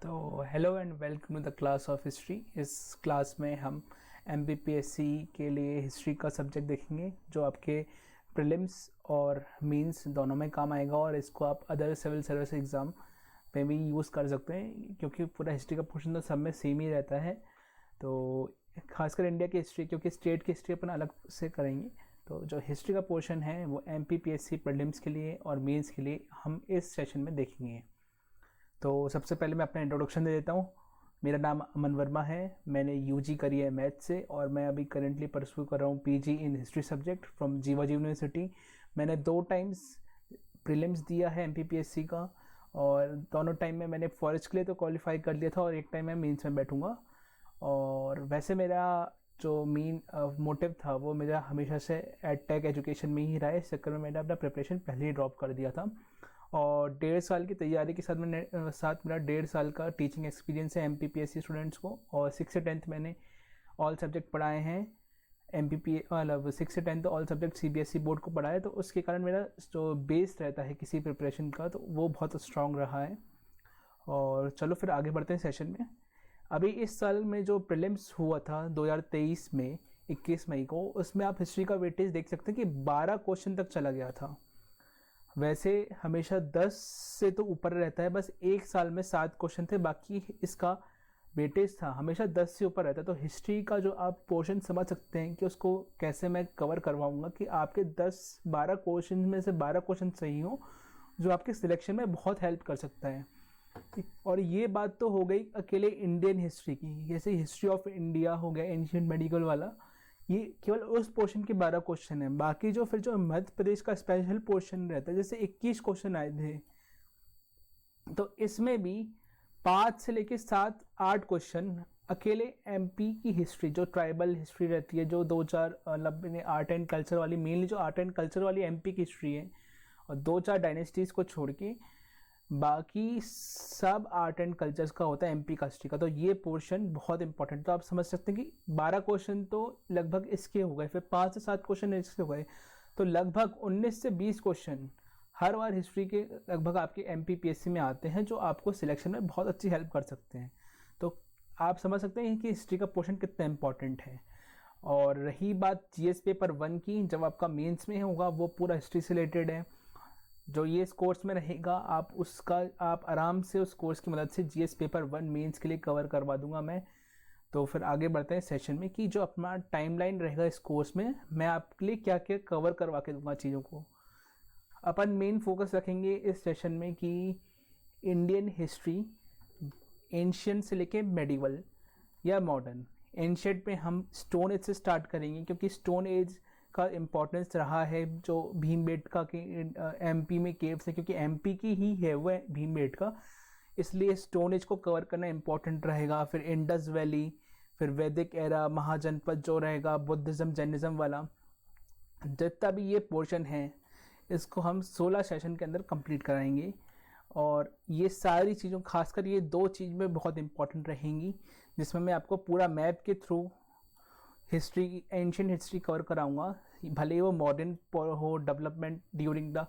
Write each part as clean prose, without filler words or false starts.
तो hello and welcome to the class of history. इस class में हम एमपीपीएससी के लिए हिस्ट्री का सब्जेक्ट देखेंगे जो आपके प्रीलिम्स और मेंस दोनों में काम आएगा, और इसको आप अदर सिविल सर्विस एग्ज़ाम में भी यूज़ कर सकते हैं क्योंकि पूरा हिस्ट्री का पोर्शन तो सब में सेम ही रहता है। तो खासकर इंडिया की हिस्ट्री, क्योंकि स्टेट की हिस्ट्री अपन अलग से करेंगे, तो जो हिस्ट्री का पोर्शन है वो एमपीपीएससी प्रीलिम्स के लिए और मेंस के लिए हम इस सेशन में देखेंगे। तो सबसे पहले मैं अपना इंट्रोडक्शन दे देता हूँ। मेरा नाम अमन वर्मा है। मैंने यूजी करी है मैथ से, और मैं अभी करेंटली परस्यू कर रहा हूँ PG in history subject from Jiwaji university. मैंने 2 टाइम्स प्रीलिम्स दिया है एमपीपीएससी का, और दोनों टाइम में मैंने फॉरेस्ट के लिए तो क्वालिफाई कर लिया था, और एक टाइम मैं मेंस में बैठूंगा। और वैसे मेरा जो मेन मोटिव था वो मेरा हमेशा से एडटेक एजुकेशन में ही रहा है। इस चक्कर में मैंने अपना प्रिपरेशन पहले ही ड्रॉप कर दिया था, और 1.5 साल की तैयारी के साथ मेरा 1.5 साल का टीचिंग एक्सपीरियंस है एमपीपीएससी स्टूडेंट्स को। और 6 से 10th मैंने ऑल सब्जेक्ट पढ़ाए हैं। एमपीपी मतलब 6 से 10th all subject CBSE board को पढ़ा है, तो उसके कारण मेरा जो बेस रहता है किसी प्रिपरेशन का तो वो बहुत स्ट्रांग रहा है। और चलो फिर आगे बढ़ते हैं सेशन में। अभी इस साल में जो प्रीलिम्स हुआ था 2023 में 21 मई को, उसमें आप हिस्ट्री का वेटेज देख सकते हैं कि 12 क्वेश्चन तक चला गया था। वैसे हमेशा 10 से तो ऊपर रहता है, बस एक साल में 7 क्वेश्चन थे, बाकी इसका वेटेज था हमेशा 10 से ऊपर रहता है। तो हिस्ट्री का जो आप पोर्शन समझ सकते हैं कि उसको कैसे मैं कवर करवाऊंगा कि आपके 10-12 क्वेश्चन में से 12 क्वेश्चन सही हो, जो आपके सिलेक्शन में बहुत हेल्प कर सकता है। और ये बात तो हो गई अकेले इंडियन हिस्ट्री की, जैसे हिस्ट्री ऑफ इंडिया हो गया एंशियंट मेडिकल वाला, ये केवल उस पोर्शन के 12 क्वेश्चन है। बाकी जो फिर जो मध्य प्रदेश का स्पेशल पोर्शन रहता है, जैसे 21 क्वेश्चन आए थे, तो इसमें भी 5 से लेके 7-8 क्वेश्चन अकेले एमपी की हिस्ट्री, जो ट्राइबल हिस्ट्री रहती है, जो 2-4 मतलब आर्ट एंड कल्चर वाली, मेनली जो आर्ट एंड कल्चर वाली एमपी की हिस्ट्री है, और 2-4 डायनेस्टीज को छोड़ के बाकी सब आर्ट एंड कल्चर्स का होता है एमपी का हिस्ट्री का। तो ये पोर्शन बहुत इंपॉर्टेंट, तो आप समझ सकते हैं कि 12 क्वेश्चन तो लगभग इसके हो गए, फिर 5 से 7 क्वेश्चन इसके हो गए, तो लगभग 19 से 20 क्वेश्चन हर बार हिस्ट्री के लगभग आपके एमपीपीएससी में आते हैं, जो आपको सिलेक्शन में बहुत अच्छी हेल्प कर सकते हैं। तो आप समझ सकते हैं कि हिस्ट्री का पोर्शन कितना इंपॉर्टेंट है। और रही बात जीएस पेपर 1 की, जब आपका मेंस में होगा वो पूरा हिस्ट्री से रिलेटेड है। जो ये इस कोर्स में रहेगा आप आराम से उस कोर्स की मदद से जीएस पेपर 1 मेंस के लिए कवर करवा दूंगा मैं। तो फिर आगे बढ़ते हैं सेशन में कि जो अपना टाइमलाइन रहेगा इस कोर्स में, मैं आपके लिए क्या क्या कवर करवा के दूंगा चीज़ों को। अपन मेन फोकस रखेंगे इस सेशन में कि इंडियन हिस्ट्री एंशियंट से लेके मेडिवल या मॉडर्न। एंशियंट में हम स्टोन एज से स्टार्ट करेंगे, क्योंकि स्टोन एज का इम्पोर्टेंस रहा है। जो भीमबेटका के एमपी में केव्स है, क्योंकि एमपी की ही है वो भीमबेटका, इसलिए स्टोन एज को कवर करना इम्पोर्टेंट रहेगा। फिर इंडस वैली, फिर वैदिक एरा, महाजनपद जो रहेगा, बुद्धिज़्म जैनिज़्म वाला, जितना भी ये पोर्शन है इसको हम 16 सेशन के अंदर कंप्लीट कराएंगे। और ये सारी चीज़ों, खासकर ये 2 चीज़ में बहुत इंपॉर्टेंट रहेंगी, जिसमें मैं आपको पूरा मैप के through history, ancient history cover कराऊंगा, भले ही वो मॉडर्न हो, डेवलपमेंट ड्यूरिंग द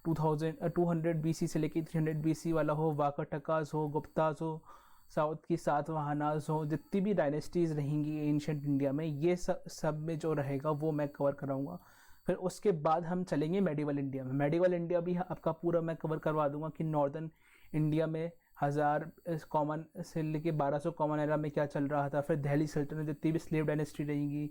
200 बीसी से लेके 300 बीसी वाला हो, वाकाटकास हो, गुप्तास हो, साउथ की सातवाहनास हो, जितनी भी डायनेस्टीज रहेंगी एंशियंट इंडिया में, ये सब में जो रहेगा वो मैं कवर कराऊंगा। फिर उसके बाद हम चलेंगे मेडिवल इंडिया में। मेडिवल इंडिया भी आपका पूरा मैं कवर करवा दूंगा कि नॉर्दर्न इंडिया में 1000 कॉमन से लेके 1200 कॉमन एरा में क्या चल रहा था। फिर दिल्ली सल्तनत, जितनी भी स्लेव डायनेस्टी रहेंगी,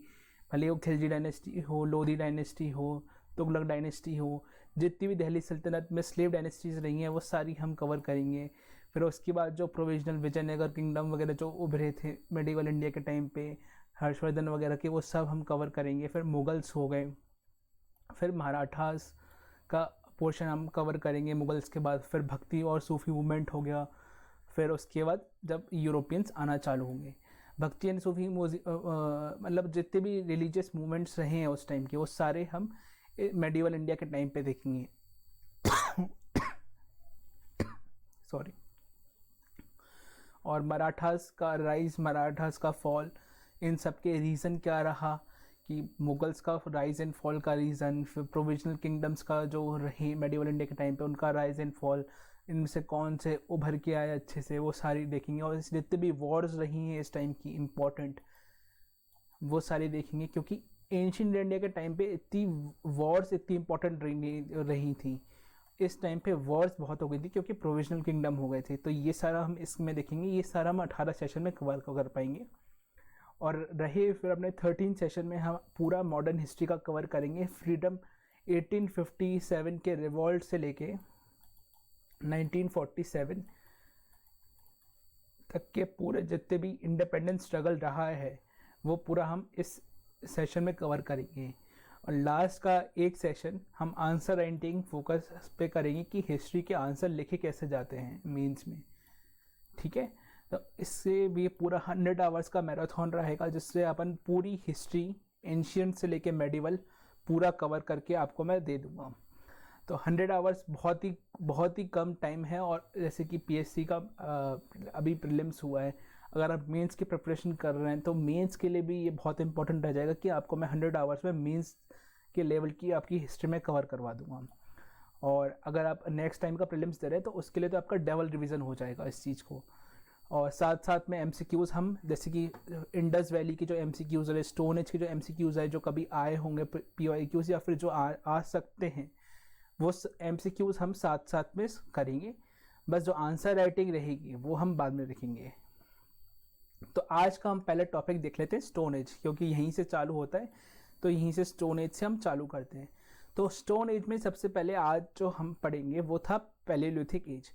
भले वो खिलजी डायनेस्टी हो, लोधी डायनेस्टी हो, तुगलक डायनेस्टी हो, जितनी भी दिल्ली सल्तनत में स्लेव डायनेस्टीज रही हैं वो सारी हम कवर करेंगे। फिर उसके बाद जो प्रोविजनल विजयनगर किंगडम वगैरह जो उभरे थे मेडिवल इंडिया के टाइम पे, हर्षवर्धन वगैरह के, वो सब हम कवर करेंगे। फिर मुगल्स हो गए, फिर मराठास का पोर्शन हम कवर करेंगे मुगल्स के बाद। फिर भक्ति और सूफी मूवमेंट हो गया। फिर उसके बाद जब यूरोपियंस आना चालू होंगे, भक्ति एंड सूफी मतलब जितने भी रिलीजियस मूवमेंट्स रहे हैं उस टाइम के, वो सारे हम मेडिवल इंडिया के टाइम पे देखेंगे। सॉरी। और मराठास का राइज, मराठास का फॉल, इन सब के रीज़न क्या रहा, कि मुगल्स का राइज एंड फॉल का रीज़न, फिर प्रोविजनल किंगडम्स का जो रहे मेडिवल इंडिया के टाइम पे उनका राइज एंड फॉल, इनमें से कौन से उभर के आए अच्छे से, वो सारी देखेंगे। और जितने भी वॉर्स रही हैं इस टाइम की इम्पोर्टेंट, वो सारी देखेंगे, क्योंकि एंशिएंट इंडिया के टाइम पे इतनी वॉर्स इतनी इंपॉर्टेंट रही थी। इस टाइम पे वॉर्स बहुत हो गई थी क्योंकि प्रोविजनल किंगडम हो गए थे। तो ये सारा हम इसमें देखेंगे, ये सारा हम 18 सेशन में कवर कर पाएंगे। और रहे फिर अपने 13 सेशन में हम पूरा मॉडर्न हिस्ट्री का कवर करेंगे। फ्रीडम 1857 के रिवॉल्ट से लेके 1947 तक के पूरे जितने भी इंडिपेंडेंस स्ट्रगल रहा है वो पूरा हम इस सेशन में कवर करेंगे। और लास्ट का एक सेशन हम आंसर राइटिंग फोकस पे करेंगे कि हिस्ट्री के आंसर लिखे कैसे जाते हैं मेंस में, ठीक है। तो इससे भी पूरा 100 आवर्स का मैराथन रहेगा, जिससे अपन पूरी हिस्ट्री एंशियंट से लेके मेडिवल पूरा कवर करके आपको मैं दे दूंगा। तो 100 आवर्स बहुत ही कम टाइम है। और जैसे कि पीएससी का अभी प्रीलिम्स हुआ है, अगर आप मेंस की प्रिपरेशन कर रहे हैं तो मेंस के लिए भी ये बहुत इंपॉर्टेंट रह जाएगा कि आपको मैं 100 आवर्स में मेंस के लेवल की आपकी हिस्ट्री में कवर करवा दूंगा। और अगर आप नेक्स्ट टाइम का प्रीलिम्स दे रहे हैं तो उसके लिए तो आपका डबल रिवीजन हो जाएगा इस चीज़ को। और साथ साथ में एमसीक्यूज़ हम, जैसे कि इंडस वैली की जो एमसीक्यूज़ है, स्टोन एज के जो एमसीक्यूज़ है जो कभी आए होंगे पीओआईक्यूज़ या फिर जो आ सकते हैं, वो एमसीक्यूज़ हम साथ साथ में करेंगे। बस जो आंसर राइटिंग रहेगी वो हम बाद में देखेंगे। तो आज का हम पहले टॉपिक देख लेते हैं स्टोन एज, क्योंकि यहीं से चालू होता है, तो यहीं से स्टोन एज से हम चालू करते हैं। तो स्टोन एज में सबसे पहले आज जो हम पढ़ेंगे वो था पैलेलिथिक एज।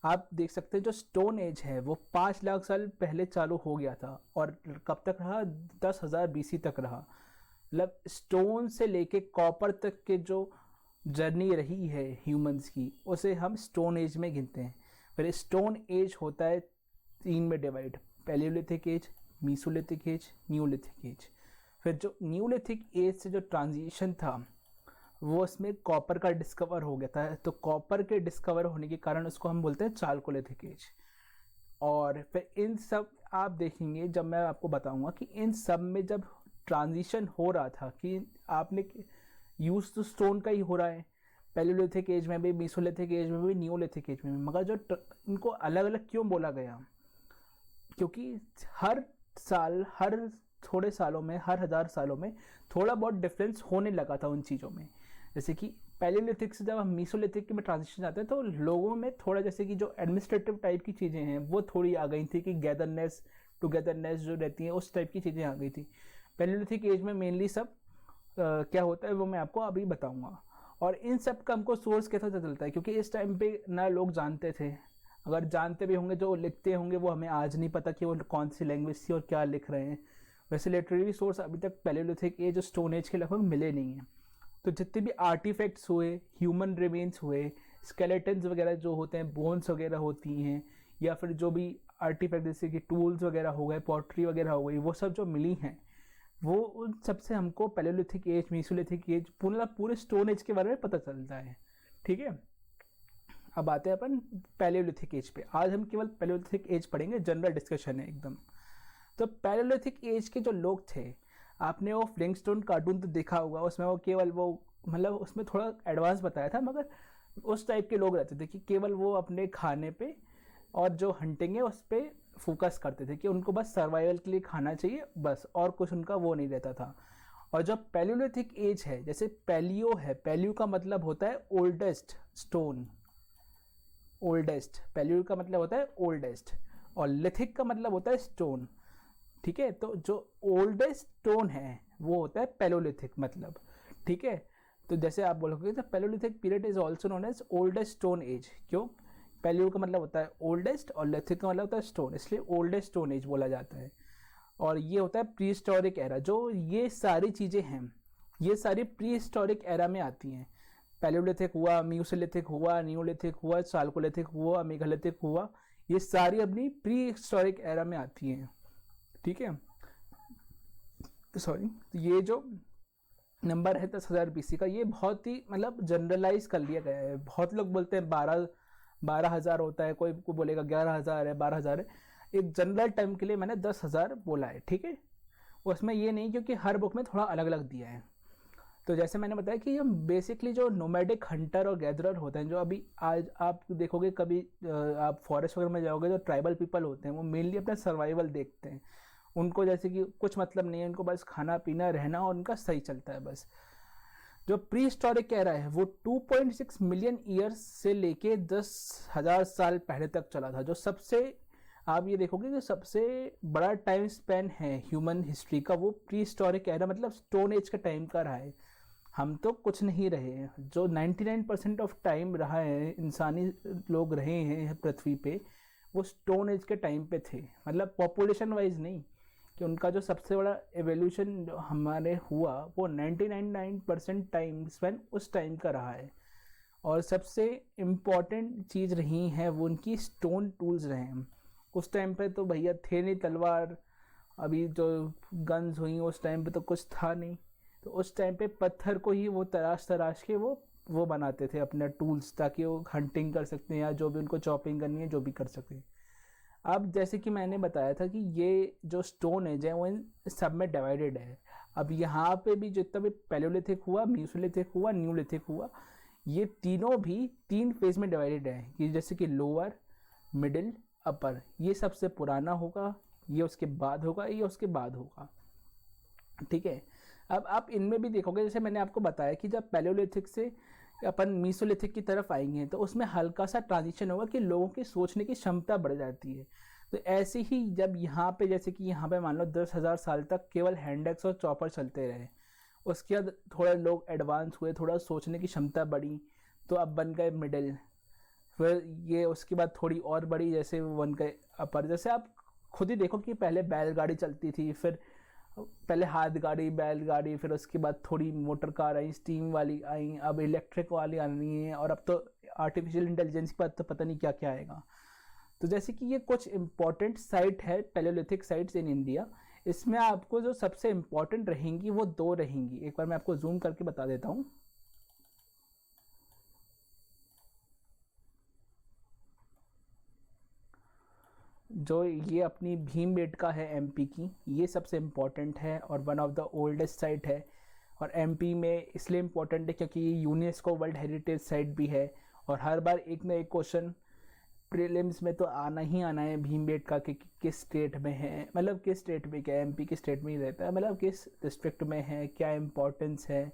आप देख सकते हैं जो स्टोन एज है वो 5 लाख साल पहले चालू हो गया था और कब तक रहा, 10,000 बीसी तक रहा। मतलब स्टोन से लेके कॉपर तक के जो जर्नी रही है ह्यूमंस की, उसे हम स्टोन एज में गिनते हैं। फिर स्टोन एज होता है 3 में divide, palaeolithic age, mesolithic age, neolithic age. फिर जो न्यूलिथिक एज से जो ट्रांजिशन था वो उसमें कॉपर का डिस्कवर हो गया था। तो कॉपर के डिस्कवर होने के कारण उसको हम बोलते हैं चालकोलिथिक एज। और फिर इन सब आप देखेंगे, जब मैं आपको बताऊंगा कि इन सब में जब ट्रांजिशन हो रहा था कि आपने यूज तो स्टोन का ही हो रहा है, पैलेलिथिक एज में भी, मीसोलिथिक एज में भी, न्यूलिथिक एज में भी, मगर जो इनको अलग अलग क्यों बोला गया, क्योंकि हर साल, हर थोड़े सालों में, हर 1000 सालों में थोड़ा बहुत डिफरेंस होने लगा था उन चीज़ों में। जैसे कि पैलेलिथिक से जब हम मीसोलिथिक में ट्रांजिशन आते हैं तो लोगों में थोड़ा, जैसे कि जो एडमिनिस्ट्रेटिव टाइप की चीज़ें हैं वो थोड़ी आ गई थी, कि गैदरनेस टुगेदरनेस जो रहती है उस टाइप की चीज़ें आ गई थी। पैलेलिथिक एज में मेनली सब क्या होता है वो मैं आपको अभी बताऊँगा। और इन सब का हमको सोर्स कैसा चलता है, क्योंकि इस टाइम पे ना लोग जानते थे, अगर जानते भी होंगे जो लिखते होंगे वो हमें आज नहीं पता कि वो कौन सी लैंग्वेज थी और क्या लिख रहे हैं। वैसे लिटरेरी सोर्स अभी तक पैलेलिथिक एज और स्टोन एज के लगभग मिले नहीं हैं। तो जितने भी आर्टिफैक्ट्स हुए, ह्यूमन रिमेन्स हुए, स्केलेटन्स वगैरह जो होते हैं, बोन्स वगैरह होती हैं, या फिर जो भी आर्टिफैक्ट जैसे कि टूल्स वगैरह हो गए, पॉटरी वगैरह हो गई, वो सब जो मिली हैं वो उन सबसे हमको पैलेलिथिक एज, मीसोलिथिक एज, पूरे स्टोन एज के बारे में पता चलता है, ठीक है। अब आते हैं अपन पैलेलिथिक एज पे। आज हम केवल पैलेलिथिक एज पढ़ेंगे, जनरल डिस्कशन है एकदम। तो पैलेलिथिक एज के जो लोग थे, आपने वो फ्लिंटस्टोन कार्टून तो देखा होगा, उसमें वो केवल वो, मतलब उसमें थोड़ा एडवांस बताया था, मगर उस टाइप के लोग रहते थे कि केवल वो अपने खाने पे और जो हंटिंग है उस पर फोकस करते थे, कि उनको बस सर्वाइवल के लिए खाना चाहिए बस, और कुछ उनका वो नहीं रहता था। और जो पैलेलिथिक एज है, जैसे पैलियो है, पैलियो का मतलब होता है ओल्डेस्ट स्टोन, ओल्डेस्ट, पैलियो का मतलब होता है ओल्डेस्ट, और लिथिक का मतलब होता है स्टोन, ठीक है। तो जो ओल्डेस्ट स्टोन है वो होता है पैलेलिथिक मतलब, ठीक है। तो जैसे आप बोलोगे तो palaeolithic period is also known as oldest stone age. क्यों? पैलियो का मतलब होता है ओल्डेस्ट और लिथिक का मतलब होता है स्टोन, इसलिए ओल्डेस्ट स्टोन एज बोला जाता है। और ये होता है प्री हिस्टोरिक एरा। जो ये सारी चीज़ें हैं ये सारी प्री हिस्टोरिक एरा में आती हैं। पैलेलिथिक हुआ, मीसोलिथिक हुआ, न्यूलिथिक हुआ, चालकोलिथिक हुआ, मेगालिथिक हुआ, ये सारी अपनी प्री हिस्टोरिक एरा में आती हैं, ठीक है। सॉरी, ये जो नंबर है 10,000 बीसी का, ये बहुत ही मतलब जनरलाइज कर लिया गया है। बहुत लोग बोलते हैं 12,000 होता है, कोई को बोलेगा 11,000 है, 12,000 है। एक जनरल टर्म के लिए मैंने 10,000 बोला है, ठीक है। उसमें ये नहीं, क्योंकि हर बुक में थोड़ा अलग अलग दिया है। तो जैसे मैंने बताया कि हम बेसिकली जो नोमैडिक हंटर और गैदरर होते हैं, जो अभी आज आप देखोगे कभी आप फॉरेस्ट वगैरह में जाओगे, जो ट्राइबल पीपल होते हैं वो मेनली अपना सर्वाइवल देखते हैं। उनको जैसे कि कुछ मतलब नहीं है, उनको बस खाना पीना रहना और उनका सही चलता है बस। जो प्री हिस्टोरिक एरा है वो 2.6 मिलियन ईयर्स से लेके 10,000 साल पहले तक चला था। जो सबसे आप ये देखोगे कि सबसे बड़ा टाइम स्पेन है ह्यूमन हिस्ट्री का, वो प्री हिस्टोरिक एरा मतलब स्टोन एज का टाइम का रहा है। हम तो कुछ नहीं रहे हैं। जो 99% ऑफ टाइम रहा है इंसानी लोग रहे हैं पृथ्वी पे, वो स्टोन एज के टाइम पे थे। मतलब पॉपुलेशन वाइज नहीं, कि उनका जो सबसे बड़ा एवोल्यूशन जो हमारे हुआ वो 99% टाइम स्पेन उस टाइम का रहा है। और सबसे इम्पॉर्टेंट चीज़ रही है वो उनकी स्टोन टूल्स रहे हैं। उस टाइम पे तो भैया थे नहीं तलवार, अभी जो गन्स हुई उस टाइम पे तो कुछ था नहीं। तो उस टाइम पे पत्थर को ही वो तराश के वो बनाते थे अपने टूल्स, ताकि वो हंटिंग कर सकते हैं या जो भी उनको चॉपिंग करनी है जो भी कर सकते हैं। अब जैसे कि मैंने बताया था कि ये जो स्टोन एज है वो इन सब में डिवाइडेड है। अब यहाँ पे भी जितना भी पैलियोलिथिक हुआ, मेसोलिथिक हुआ, न्यूलिथिक हुआ, ये तीनों भी 3 फेज में डिवाइडेड है। कि जैसे कि लोअर, मिडिल, अपर। ये सबसे पुराना होगा, ये उसके बाद होगा, ये उसके बाद होगा। ठीक है। अब आप इनमें भी देखोगे, जैसे मैंने आपको बताया कि जब पैलियोलिथिक से अपन मीसोलिथिक की तरफ आएंगे तो उसमें हल्का सा ट्रांजिशन होगा कि लोगों की सोचने की क्षमता बढ़ जाती है। तो ऐसे ही जब यहाँ पे जैसे कि यहाँ पे मान लो 10,000 साल तक केवल हैंड एक्स और चॉपर चलते रहे, उसके बाद थोड़ा लोग एडवांस हुए, थोड़ा सोचने की क्षमता बढ़ी, तो अब बन गए मिडिल। फिर ये उसके बाद थोड़ी और बड़ी, जैसे वो बन गए अपर। जैसे आप खुद ही देखो कि पहले बैलगाड़ी चलती थी, फिर पहले हाथ गाड़ी, बैलगाड़ी, फिर उसके बाद थोड़ी मोटर कार आई, स्टीम वाली आई, अब इलेक्ट्रिक वाली आनी है, और अब तो आर्टिफिशियल इंटेलिजेंस के बाद तो पता नहीं क्या क्या आएगा। तो जैसे कि ये कुछ इंपॉर्टेंट साइट है पैलियोलिथिक साइट्स इन इंडिया। इसमें आपको जो सबसे इंपॉर्टेंट रहेंगी वो 2 रहेंगी। एक बार मैं आपको जूम करके बता देता हूँ। जो ये अपनी भीमबेटका है एमपी की, ये सबसे इम्पॉर्टेंट है और one of the oldest site है। और एमपी में इसलिए इम्पॉर्टेंट है क्योंकि ये यूनेस्को वर्ल्ड हेरिटेज साइट भी है। और हर बार एक ना एक क्वेश्चन प्रीलिम्स में तो आना ही आना है भीमबेटका के किस स्टेट में है, मतलब किस स्टेट में, क्या एमपी के स्टेट में ही रहता है, मतलब किस डिस्ट्रिक्ट में है, क्या इम्पोर्टेंस है,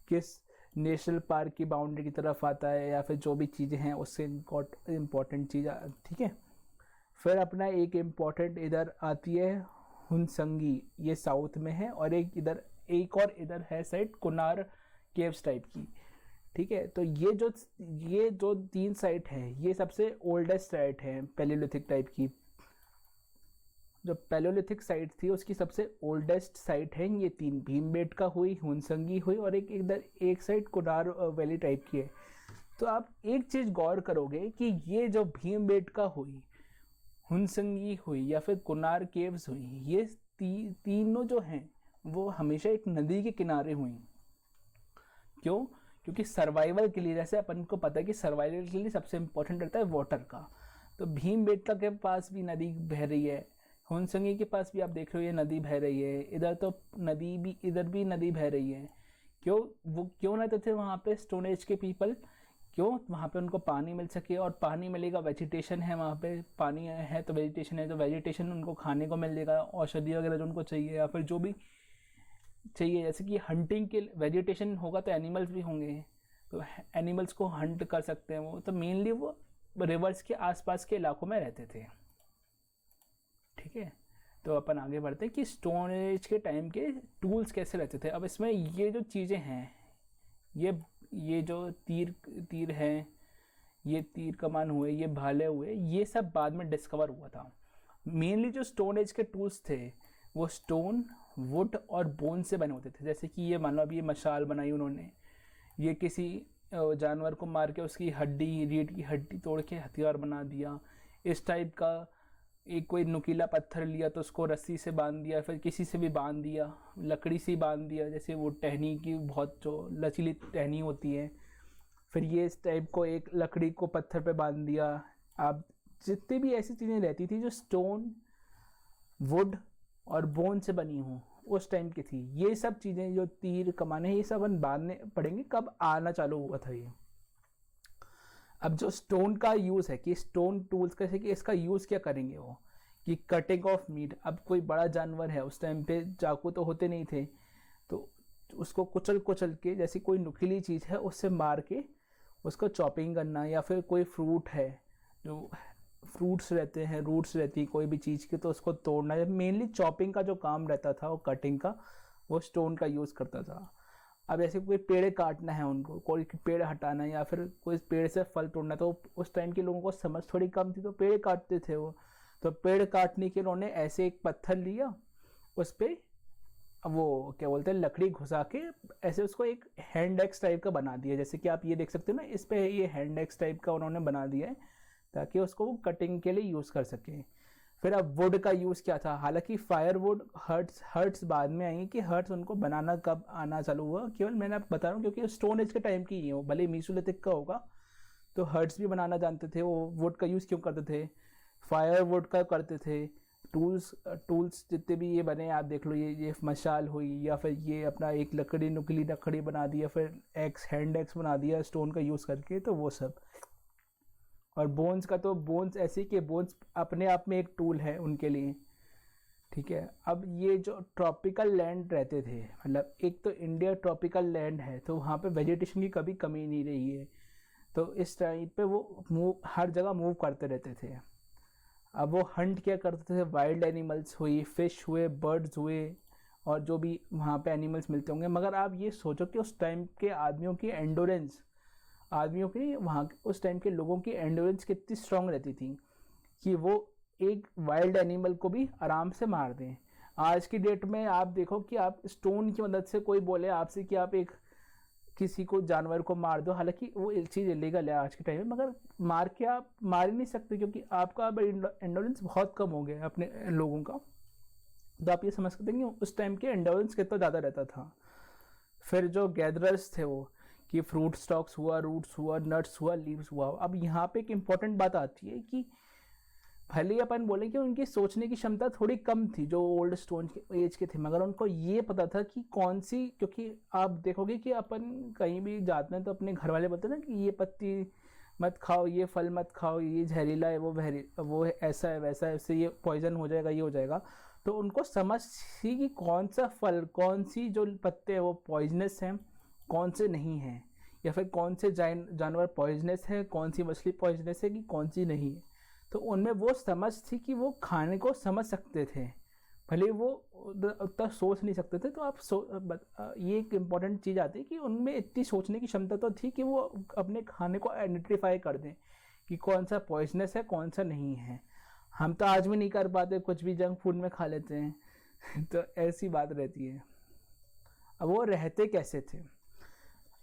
किस नेशनल पार्क की बाउंड्री की तरफ आता है, या फिर जो भी चीज़ें हैं उससे इम्पॉर्टेंट चीज़। ठीक है। फिर अपना एक इम्पॉर्टेंट इधर आती है हुनसंगी, ये साउथ में है, और एक और इधर है साइट कुनार केव्स टाइप की। ठीक है। तो ये जो 3 साइट है ये सबसे ओल्डेस्ट साइट है पैलियोलिथिक टाइप की। जो पैलियोलिथिक साइट थी उसकी सबसे ओल्डेस्ट साइट है ये 3, भीमबेटका हुई, हुनसंगी हुई, और एक साइट कुनार वैली टाइप की है। तो आप एक चीज़ गौर करोगे कि ये जो भीमबेटका हुई, हुनसंगी हुई, या फिर कुनार केव्स हुई, ये तीनों जो हैं वो हमेशा एक नदी के किनारे हुई। क्यों? क्योंकि सर्वाइवल के लिए, जैसे अपन को पता है कि सर्वाइवल के लिए सबसे इंपॉर्टेंट रहता है वाटर का। तो भीमबेटका के पास भी नदी बह रही है, हुनसंगी के पास भी आप देख रहे हो ये नदी बह रही है, इधर भी नदी बह रही है। वो क्यों रहते थे वहाँ पे स्टोन एज के पीपल? क्यों? वहाँ पे उनको पानी मिल सके, और पानी मिलेगा, वेजिटेशन है वहाँ पे, पानी है तो वेजिटेशन है, तो वेजिटेशन उनको खाने को मिल जाएगा, औषधि वगैरह जो उनको चाहिए, या फिर जो भी चाहिए। जैसे कि हंटिंग के वेजिटेशन होगा तो एनिमल्स भी होंगे, तो एनिमल्स को हंट कर सकते हैं वो। तो मेनली वो रिवर्स के आसपास के इलाकों में रहते थे। ठीक है। तो अपन आगे बढ़ते हैं कि स्टोन एज के टाइम के टूल्स कैसे रहते थे। अब इसमें ये जो चीज़ें हैं, ये जो तीर हैं, ये तीर कमान हुए, ये भाले हुए, ये सब बाद में डिस्कवर हुआ था। मेनली जो स्टोन एज के टूल्स थे वो स्टोन, वुड और बोन से बने होते थे। जैसे कि ये मान लो अभी ये मशाल बनाई उन्होंने, ये किसी जानवर को मार के उसकी हड्डी, रीढ़ की हड्डी तोड़ के हथियार बना दिया। इस टाइप का एक कोई नुकीला पत्थर लिया तो उसको रस्सी से बांध दिया, फिर किसी से भी बांध दिया, लकड़ी से बांध दिया, जैसे वो टहनी की बहुत जो लचीली टहनी होती है। फिर ये इस टाइप को एक लकड़ी को पत्थर पे बांध दिया। आप जितनी भी ऐसी चीज़ें रहती थी जो स्टोन, वुड और बोन से बनी हो, उस टाइम की थी। ये सब चीज़ें जो तीर कमाने, ये सब अपन बाद में पढ़ेंगे कब आना चालू हुआ था ये। अब जो स्टोन का यूज़ है कि स्टोन टूल्स कैसे, कि इसका यूज़ क्या करेंगे वो, कि कटिंग ऑफ मीट। अब कोई बड़ा जानवर है, उस टाइम पे चाकू तो होते नहीं थे, तो उसको कुचल कुचल के, जैसी कोई नुकीली चीज़ है उससे मार के उसको चॉपिंग करना, या फिर कोई फ्रूट है, जो फ्रूट्स रहते हैं, रूट्स रहती है कोई भी चीज़ की, तो उसको तोड़ना। मेनली चॉपिंग का जो काम रहता था और कटिंग का, वो स्टोन का यूज़ करता था। अब ऐसे कोई पेड़ काटना है उनको, कोई पेड़ हटाना है, या फिर कोई पेड़ से फल तोड़ना, तो उस टाइम के लोगों को समझ थोड़ी कम थी, तो पेड़ काटते थे वो। तो पेड़ काटने के उन्होंने ऐसे एक पत्थर लिया, उस पर वो क्या बोलते हैं, लकड़ी घुसा के ऐसे उसको एक हैंड एक्स टाइप का बना दिया। जैसे कि आप ये देख सकते हो ना, इस पे ये हैंड एक्स टाइप का उन्होंने बना दिया है, ताकि उसको वो कटिंग के लिए यूज़ कर सकें। फिर अब वुड का यूज़ क्या था, हालांकि फायरवुड हर्ट्स बाद में आई, कि हर्ट्स उनको बनाना कब आना चालू हुआ, केवल मैंने आपको बता रहा हूँ क्योंकि स्टोन एज के टाइम की ही है वो, भले मीसोलिथिक का होगा। तो हर्ट्स भी बनाना जानते थे वो। वुड का यूज़ क्यों करते थे, फायरवुड का करते थे। टूल्स जितने भी ये बने, आप देख लो, ये मशाल हुई, या फिर ये अपना एक लकड़ी, नुकीली लकड़ी बना दिया, फिर एक्स हैंड एक्स बना दिया स्टोन का यूज़ करके, तो वो सब। और बोन्स का, तो बोन्स ऐसे कि बोन्स अपने आप में एक टूल है उनके लिए, ठीक है। अब ये जो ट्रॉपिकल लैंड रहते थे, मतलब एक तो इंडिया ट्रॉपिकल लैंड है, तो वहाँ पे वेजिटेशन की कभी कमी नहीं रही है, तो इस टाइम पे वो मूव, हर जगह मूव करते रहते थे। अब वो हंट क्या करते थे, वाइल्ड एनिमल्स हुई, फिश हुए, बर्ड्स हुए, और जो भी वहाँ पे एनिमल्स मिलते होंगे। मगर आप ये सोचो कि उस टाइम के आदमियों की एंडोरेंस, आदमियों की, वहाँ उस टाइम के लोगों की एंडोरेंस कितनी स्ट्रांग रहती थी कि वो एक वाइल्ड एनिमल को भी आराम से मार दें। आज की डेट में आप देखो कि आप स्टोन की मदद से, कोई बोले आपसे कि आप एक किसी को, जानवर को मार दो, हालांकि वो एक चीज़ इलीगल है आज के टाइम में, मगर मार के आप मार ही नहीं सकते, क्योंकि आपका अब एंडोरेंस बहुत कम हो गया है अपने लोगों का। तो आप ये समझ सकते हैं कि उस टाइम के एंडोरेंस कितना ज़्यादा रहता था। फिर जो गैदरर्स थे वो, कि फ्रूट स्टॉक्स हुआ, रूट्स हुआ, नट्स हुआ, लीव्स हुआ। अब यहाँ पे एक इम्पॉर्टेंट बात आती है कि भले ही अपन बोलें कि उनकी सोचने की क्षमता थोड़ी कम थी जो ओल्ड स्टोन के एज के थे, मगर उनको ये पता था कि कौन सी, क्योंकि आप देखोगे कि अपन कहीं भी जाते हैं तो अपने घर वाले बोलते हैं ना कि ये पत्ती मत खाओ, ये फल मत खाओ, ये जहरीला है, वो ऐसा है, वैसा है, इससे ये पॉइजन हो जाएगा, ये हो जाएगा। तो उनको समझ थी कि कौन सा फल, कौन सी जो पत्ते हैं वो पॉइजनस हैं, कौन से नहीं हैं, या फिर कौन से जानवर पॉइजनस है, कौन सी मछली पॉइजनस है, कि कौन सी नहीं है। तो उनमें वो समझ थी कि वो खाने को समझ सकते थे, भले वो उतना सोच नहीं सकते थे। तो आप ये एक इम्पॉर्टेंट चीज़ आती है कि उनमें इतनी सोचने की क्षमता तो थी कि वो अपने खाने को आइडेंटिफाई कर दें कि कौन सा पॉइजनस है, कौन सा नहीं है। हम तो आज भी नहीं कर पाते, कुछ भी जंक फूड में खा लेते हैं तो ऐसी बात रहती है। अब वो रहते कैसे थे,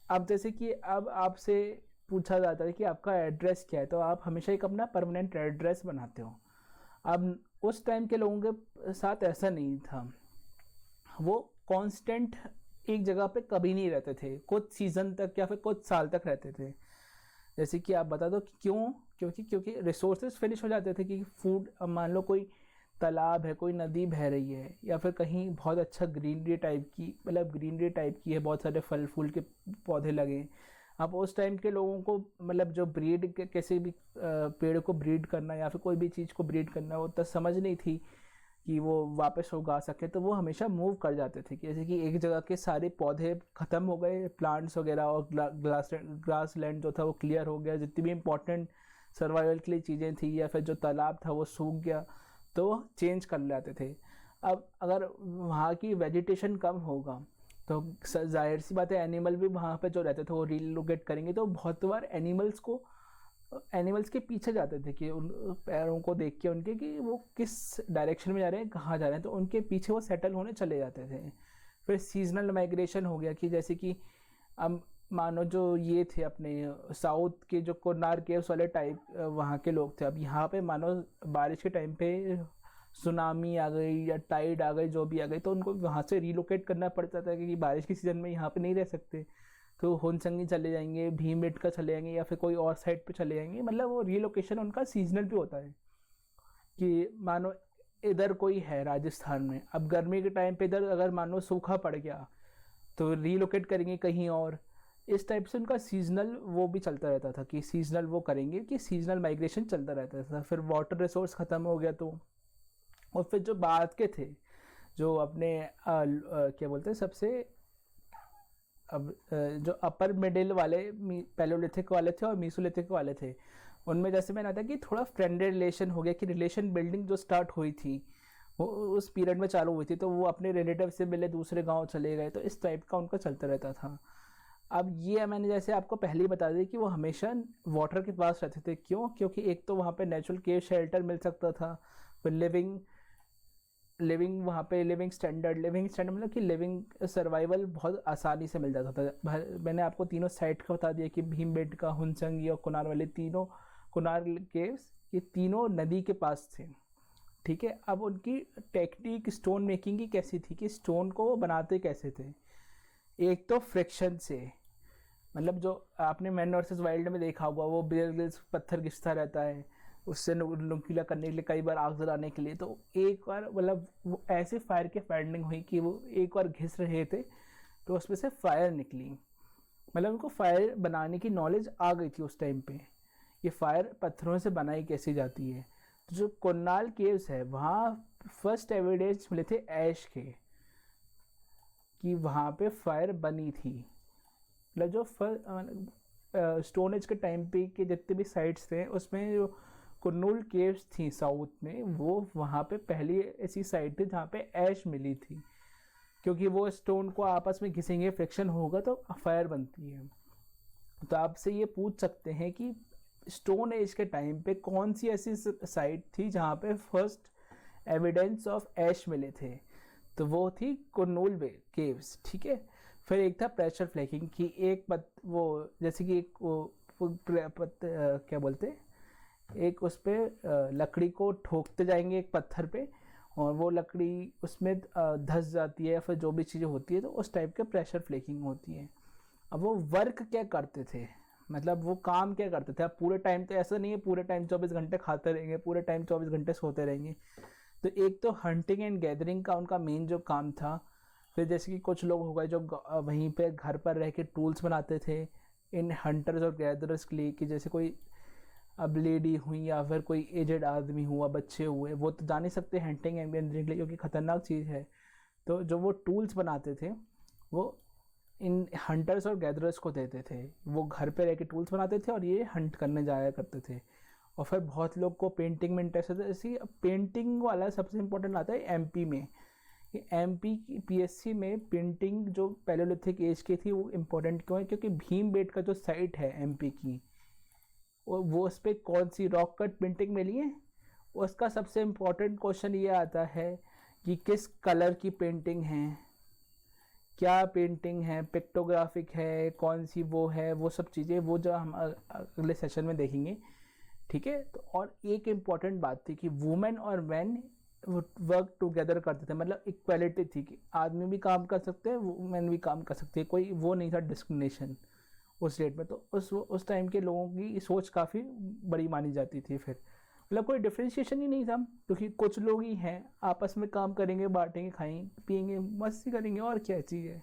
अब जैसे कि अब आपसे पूछा जाता है कि आपका एड्रेस क्या है, तो आप हमेशा एक अपना परमानेंट एड्रेस बनाते हो। अब उस टाइम के लोगों के साथ ऐसा नहीं था, वो कांस्टेंट एक जगह पे कभी नहीं रहते थे, कुछ सीज़न तक या फिर कुछ साल तक रहते थे। जैसे कि आप बता दो कि क्यों, क्योंकि रिसोर्सेज फिनिश हो जाते थे, कि फूड, अब मान लो कोई तालाब है, कोई नदी बह रही है, या फिर कहीं बहुत अच्छा ग्रीनरी टाइप की, मतलब ग्रीनरी टाइप की है, बहुत सारे फल फूल के पौधे लगे। अब उस टाइम के लोगों को, मतलब जो ब्रीड कैसे भी पेड़ को ब्रीड करना या फिर कोई भी चीज़ को ब्रीड करना, वो तक समझ नहीं थी कि वो वापस उगा सके, तो वो हमेशा मूव कर जाते थे। जैसे कि एक जगह के सारे पौधे ख़त्म हो गए, प्लांट्स वगैरह, और ग्रास लैंड जो था वो क्लियर हो गया, जितनी भी इम्पोर्टेंट सर्वाइवल के लिए चीज़ें थी, या फिर जो तालाब था वो सूख गया, तो वो चेंज कर लेते थे। अब अगर वहाँ की वेजिटेशन कम होगा तो जाहिर सी बात है एनिमल भी वहाँ पे जो रहते थे वो रिलोकेट करेंगे। तो बहुत बार एनिमल्स के पीछे जाते थे, कि उन पैरों को देख के उनके कि वो किस डायरेक्शन में जा रहे हैं, कहाँ जा रहे हैं, तो उनके पीछे वो सेटल होने चले जाते थे। फिर सीजनल माइग्रेशन हो गया, कि जैसे कि अब मानो जो ये थे अपने साउथ के जो कोरनार केव्स वाले टाइप वहाँ के लोग थे, अब यहाँ पे मानो बारिश के टाइम पे सुनामी आ गई या टाइड आ गई, जो भी आ गई, तो उनको वहाँ से रिलोकेट करना पड़ता था, क्योंकि बारिश के सीज़न में यहाँ पे नहीं रह सकते। तो होनसंगी चले जाएंगे, भीमबेटका चले जाएंगे, या फिर कोई और साइड पे चले जाएंगे। मतलब वो रिलोकेशन उनका सीजनल भी होता है, कि मानो इधर कोई है राजस्थान में, अब गर्मी के टाइम पे इधर अगर मान लो सूखा पड़ गया तो रीलोकेट करेंगे कहीं और। इस टाइप से उनका सीजनल वो भी चलता रहता था कि सीजनल वो करेंगे, कि सीजनल माइग्रेशन चलता रहता था। फिर वाटर रिसोर्स ख़त्म हो गया तो, और फिर जो बाद के थे जो अपने क्या बोलते हैं सबसे अब जो अपर मिडिल वाले पैलोलिथिक वाले थे और मीसोलिथिक वाले थे, उनमें जैसे मैंने आता कि थोड़ा फ्रेंडली रिलेशन हो गया, कि रिलेशन बिल्डिंग जो स्टार्ट हुई थी वो उस पीरियड में चालू हुई थी, तो वो अपने रिलेटिव से मिले दूसरे गांव चले गए, तो इस टाइप का उनका चलता रहता था। अब ये मैंने जैसे आपको पहले ही बता दी कि वो हमेशा वाटर के पास रहते थे। क्यों? क्योंकि एक तो वहाँ पे नेचुरल केव शेल्टर मिल सकता था, फिर लिविंग वहाँ पे लिविंग स्टैंडर्ड मतलब कि लिविंग सर्वाइवल बहुत आसानी से मिल जाता था। मैंने आपको तीनों साइट का बता दिया कि भीमबेटका, हुनसंगी और कुनार वाले तीनों, कुनार केव्स, ये तीनों नदी के पास थे। ठीक है, अब उनकी टेक्निक स्टोन मेकिंग की कैसी थी, कि स्टोन को वो बनाते कैसे थे। एक तो फ्रिक्शन से, मतलब जो आपने मैन वर्सेस वाइल्ड में देखा होगा, वो बियर ग्रिल्स पत्थर घिसता रहता है उससे नुकीला करने के लिए, कई बार आग जलाने के लिए। तो एक बार मतलब वो ऐसे फायर की फाइंडिंग हुई कि वो एक बार घिस रहे थे तो उसमें से फायर निकली। मतलब उनको फायर बनाने की नॉलेज आ गई थी उस टाइम पे, ये फायर पत्थरों से बनाई कैसी जाती है। तो जो कोन्नाल केव्स है वहाँ फर्स्ट एविडेंस मिले थे ऐश के, कि वहाँ पे फायर बनी थी। मतलब जो स्टोन एज के टाइम पे के जितने भी साइट्स थे उसमें जो कुन्नुल केव्स थी साउथ में, वो वहाँ पे पहली ऐसी साइट थी जहाँ पे ऐश मिली थी, क्योंकि वो स्टोन को आपस में घिसेंगे, फ्रिक्शन होगा तो फायर बनती है। तो आपसे ये पूछ सकते हैं कि स्टोन एज के टाइम पे कौन सी ऐसी साइट थी जहाँ पे फर्स्ट एविडेंस ऑफ ऐश मिले थे, तो वो थी कुन्नुल केव्स। ठीक है, फिर एक था प्रेशर फ्लैकिंग, कि एक वो जैसे कि एक क्या बोलते, एक उस पर लकड़ी को ठोकते जाएंगे एक पत्थर पे, और वो लकड़ी उसमें धंस जाती है, फिर जो भी चीज़ें होती है, तो उस टाइप के प्रेशर फ्लैकिंग होती है। अब वो वर्क क्या करते थे, मतलब वो काम क्या करते थे। अब पूरे टाइम तो ऐसा नहीं है पूरे टाइम 24 घंटे खाते रहेंगे, पूरे टाइम 24 घंटे सोते रहेंगे। तो एक तो हंटिंग एंड गैदरिंग का उनका मेन जो काम था। फिर जैसे कि कुछ लोग हो गए जो वहीं पे घर पर रह के टूल्स बनाते थे इन हंटर्स और गैदरर्स के लिए, कि जैसे कोई अब लेडी हुई या फिर कोई एजेड आदमी हुआ, बच्चे हुए, वो तो जा नहीं सकते हंटिंग एंड गैदरिंग के लिए क्योंकि ख़तरनाक चीज़ है। तो जो वो टूल्स बनाते थे वो इन हंटर्स और गैदरर्स को देते थे। वो घर पे रह के टूल्स बनाते थे और ये हंट करने जाया करते थे। और फिर बहुत लोग को पेंटिंग में इंटरेस्ट होता है। जैसे पेंटिंग वाला सबसे इम्पोर्टेंट आता है एमपी में, कि एमपी की पीएससी में पेंटिंग जो पैलेलिथिक एज की थी वो इम्पोर्टेंट क्यों है, क्योंकि भीमबेटका का जो साइट है एमपी की, वो उस पर कौन सी रॉक कट पेंटिंग मिली है, उसका सबसे इम्पोर्टेंट क्वेश्चन ये आता है कि किस कलर की पेंटिंग है, क्या पेंटिंग है, पिक्टोग्राफिक है, कौन सी वो है, वो सब चीज़ें वो जो हम अगले सेशन में देखेंगे। ठीक है, तो और एक इम्पॉर्टेंट बात थी कि वुमेन और मैन वर्क टुगेदर करते थे, मतलब इक्वालिटी थी कि आदमी भी काम कर सकते हैं, वुमेन भी काम कर सकते हैं, कोई वो नहीं था डिस्क्रिमिनेशन उस डेट में। तो उस टाइम के लोगों की सोच काफ़ी बड़ी मानी जाती थी। फिर मतलब कोई डिफ्रेंशिएशन ही नहीं था, क्योंकि कुछ लोग ही हैं, आपस में काम करेंगे, बांटेंगे, खाएंगे पियेंगे, मस्ती करेंगे, और क्या चीज़ है।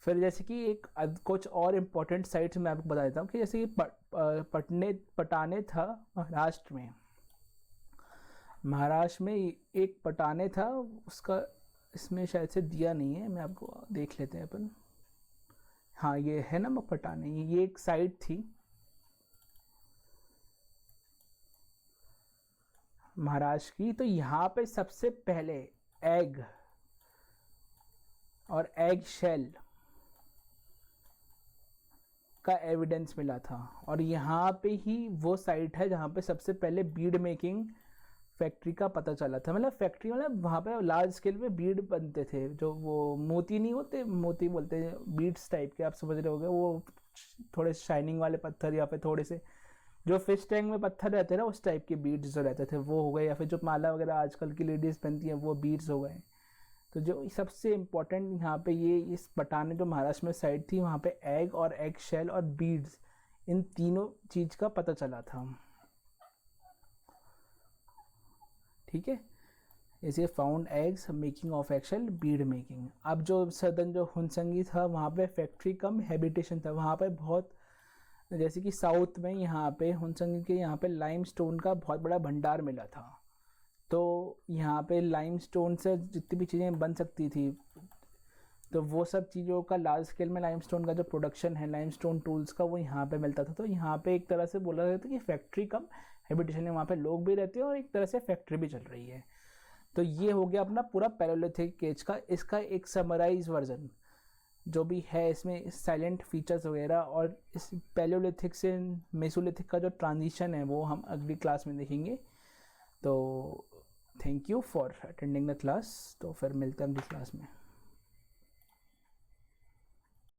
फिर जैसे कि एक कुछ और इम्पोर्टेंट साइट्स मैं आपको बता देता हूँ, कि जैसे कि पटाने था महाराष्ट्र में एक पटाने था, उसका इसमें शायद से दिया नहीं है, मैं आपको देख लेते हैं अपन। हाँ ये है ना पटाने, ये एक साइट थी महाराष्ट्र की। तो यहाँ पे सबसे पहले एग और एग शेल का एविडेंस मिला था, और यहाँ पे ही वो साइट है जहाँ पे सबसे पहले बीड मेकिंग फैक्ट्री का पता चला था। मतलब फैक्ट्री मतलब वहाँ पे लार्ज स्केल पे बीड बनते थे, जो वो मोती नहीं होते, मोती बोलते हैं बीड्स टाइप के, आप समझ रहे होगे, वो थोड़े शाइनिंग वाले पत्थर या फिर थोड़े से जो फिश टैंक में पत्थर रहते हैं ना, उस टाइप के बीड्स जो रहते थे वो हो गए, या फिर जो माला वगैरह आजकल की लेडीज़ पहनती हैं वो बीड्स हो गए। तो जो सबसे इम्पोर्टेंट यहाँ पे ये इस पटाने जो महाराष्ट्र में साइट थी, वहाँ पे एग और एग शेल और बीड्स, इन तीनों चीज़ का पता चला था। ठीक है, is a found eggs making of actual bead making. अब जो सदन जो हुनसंगी था वहाँ पे फैक्ट्री कम हैबिटेशन था, वहाँ पे बहुत, जैसे कि साउथ में यहाँ पे हुनसंगी के यहाँ पे लाइमस्टोन का बहुत बड़ा भंडार मिला था, तो यहाँ पे लाइमस्टोन से जितनी भी चीज़ें बन सकती थी, तो वो सब चीज़ों का लार्ज स्केल में लाइमस्टोन का जो प्रोडक्शन है लाइमस्टोन टूल्स का वो यहाँ पे मिलता था। तो यहाँ पे एक तरह से बोला जाता है कि फैक्ट्री कम हैबिटेशन है, वहाँ पे लोग भी रहते हैं और एक तरह से फैक्ट्री भी चल रही है। तो ये हो गया अपना पूरा पैलेयोलिथिक एज का, इसका एक समराइज वर्जन जो भी है इसमें साइलेंट फीचर्स वगैरह, और इस पैलेयोलिथिक से मेसोलिथिक का जो ट्रांजिशन है वो हम अगली क्लास में देखेंगे। तो thank you for attending the class, तो फिर मिलते हैं अगली क्लास में।